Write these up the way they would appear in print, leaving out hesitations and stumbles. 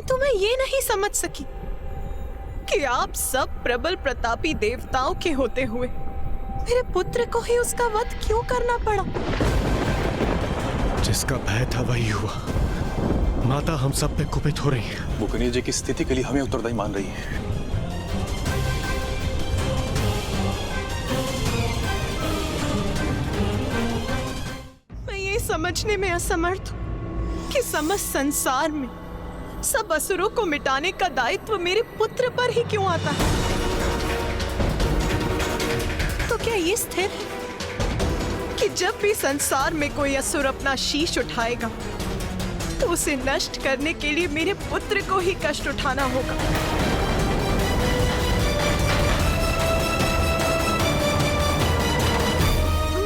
किंतु मैं ये नहीं समझ सकी कि आप सब प्रबल प्रतापी देवताओं के होते हुए मेरे पुत्र को ही उसका वध क्यों करना पड़ा। जिसका भय था वही हुआ। माता हम सब पे कुपित हो रही है। वो गणेश जी की स्थिति के लिए हमें उत्तरदायी मान रही है। मैं ये समझने में असमर्थ हूँ कि समस्त संसार में सब असुरों को मिटाने का दायित्व मेरे पुत्र पर ही क्यों आता है। तो क्या ये स्थिर है कि जब भी संसार में कोई असुर अपना शीश उठाएगा तो उसे नष्ट करने के लिए मेरे पुत्र को ही कष्ट उठाना होगा।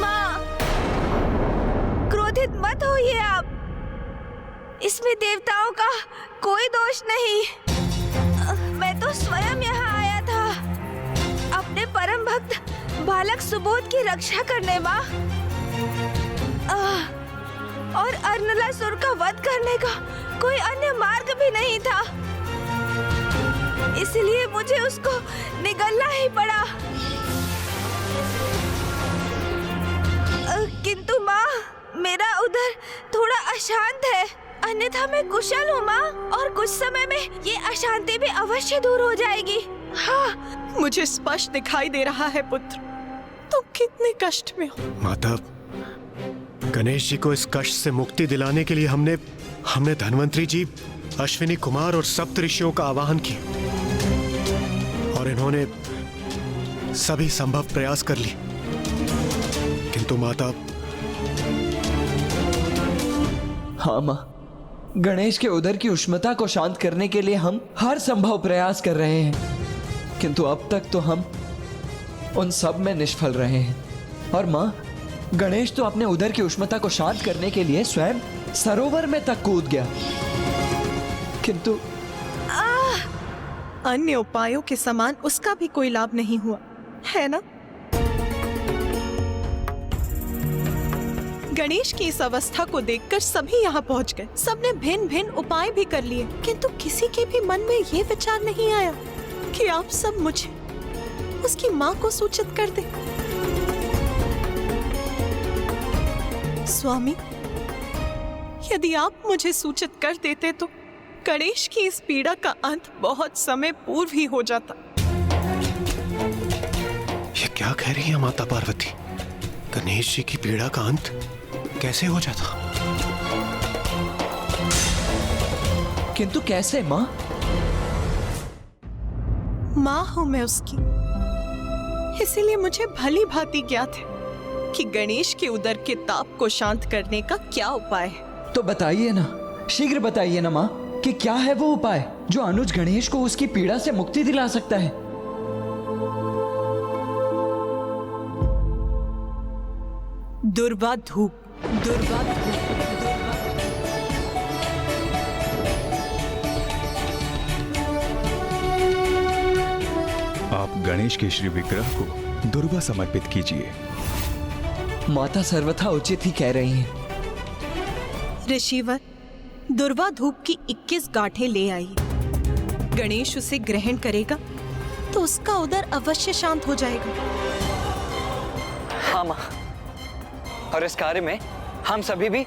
माँ, क्रोधित मत होइए आप। इसमें देवताओं का कोई दोष नहीं। मैं तो स्वयं यहाँ आया था अपने परम भक्त बालक सुबोध की रक्षा करने, माँ। और अर्नलासुर का वध करने का कोई अन्य मार्ग भी नहीं था, इसलिए मुझे उसको निगलना ही पड़ा। किंतु माँ, मेरा उधर थोड़ा अशांत है, अन्यथा मैं कुशल हूँ माँ, और कुछ समय में ये अशांति भी अवश्य दूर हो जाएगी। हाँ, मुझे स्पष्ट दिखाई दे रहा है पुत्र, तुम कितने कष्ट में हो। माता, गणेश जी को इस कष्ट से मुक्ति दिलाने के लिए हमने धन्वंतरी जी, अश्विनी कुमार और सप्त ऋषियों का आवाहन किया और इन्होंने सभी संभव प्रयास कर लिए, किंतु माता। हाँ माँ, गणेश के उदर की उष्णता को शांत करने के लिए हम हर संभव प्रयास कर रहे हैं, किंतु अब तक तो हम उन सब में निष्फल रहे हैं। और माँ, गणेश तो अपने उदर की उष्णता को शांत करने के लिए स्वयं सरोवर में तक कूद गया, किंतु अन्य उपायों के समान उसका भी कोई लाभ नहीं हुआ, है ना? गणेश की इस अवस्था को देखकर सभी यहाँ पहुँच गए। सबने भिन्न भिन्न उपाय भी कर लिए, किंतु किसी के भी मन में ये विचार नहीं आया कि आप सब मुझे उसकी माँ को सूचित कर दे। स्वामी, यदि आप मुझे सूचित कर देते तो गणेश की इस पीड़ा का अंत बहुत समय पूर्व ही हो जाता। ये क्या कह रही है माता पार्वती? गणेश जी की पीड़ा का अंत कैसे हो जाता? किंतु कैसे माँ? माँ हूं मैं उसकी, इसीलिए मुझे भली भांति ज्ञात है कि गणेश के उदर के ताप को शांत करने का क्या उपाय है। तो बताइए ना, शीघ्र बताइए ना माँ, कि क्या है वो उपाय जो अनुज गणेश को उसकी पीड़ा से मुक्ति दिला सकता है। दुर्वा धूप, दुर्वा धूप। आप गणेश के श्री विग्रह को दुर्वा समर्पित कीजिए। माता सर्वथा उचित ही कह रही हैं। ऋषिवर, दुर्वा धूप की 21 गांठें ले आई। गणेश उसे ग्रहण करेगा तो उसका उदर अवश्य शांत हो जाएगा। हाँ माँ, और इस कार्य में हम सभी भी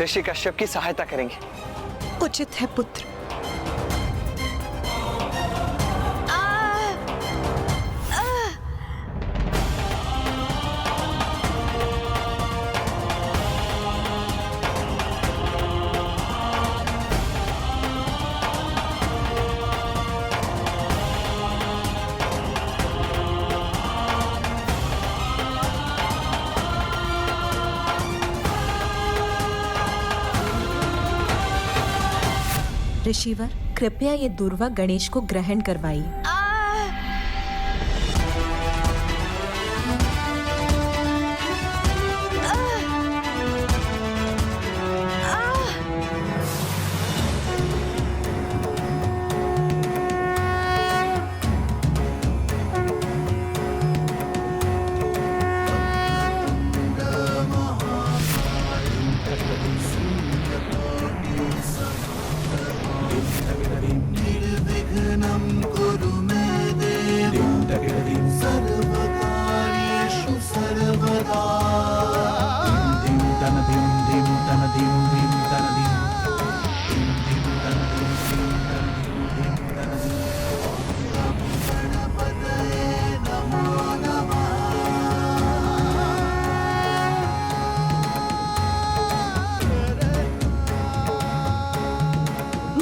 ऋषि कश्यप की सहायता करेंगे। उचित है पुत्र। ऋषिवर, कृपया ये दुर्वा गणेश को ग्रहण करवाइए।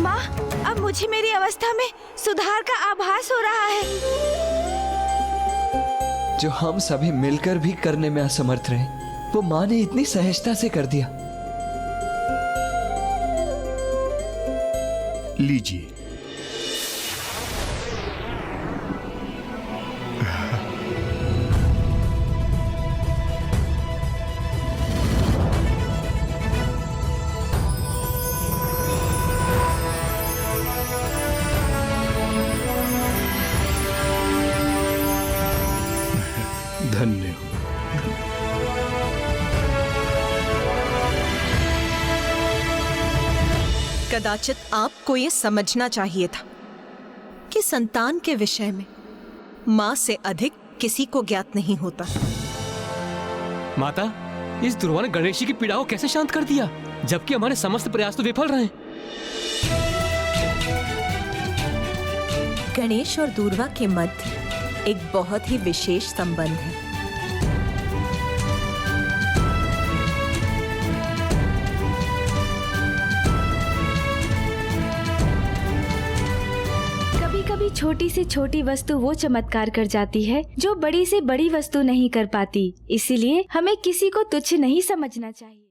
माँ, अब मुझे मेरी अवस्था में सुधार का आभास हो रहा है। जो हम सभी मिलकर भी करने में असमर्थ रहे, वो माँ ने इतनी सहजता से कर दिया। लीजिए। धन्य हो। कदाचित आपको ये समझना चाहिए था कि संतान के विषय में माँ से अधिक किसी को ज्ञात नहीं होता। माता, इस दुर्वा ने गणेश जी की पीड़ा को कैसे शांत कर दिया, जबकि हमारे समस्त प्रयास तो विफल रहे। गणेश और दूर्वा के मध्य एक बहुत ही विशेष संबंध है। कभी कभी छोटी से छोटी वस्तु वो चमत्कार कर जाती है जो बड़ी से बड़ी वस्तु नहीं कर पाती। इसीलिए हमें किसी को तुच्छ नहीं समझना चाहिए।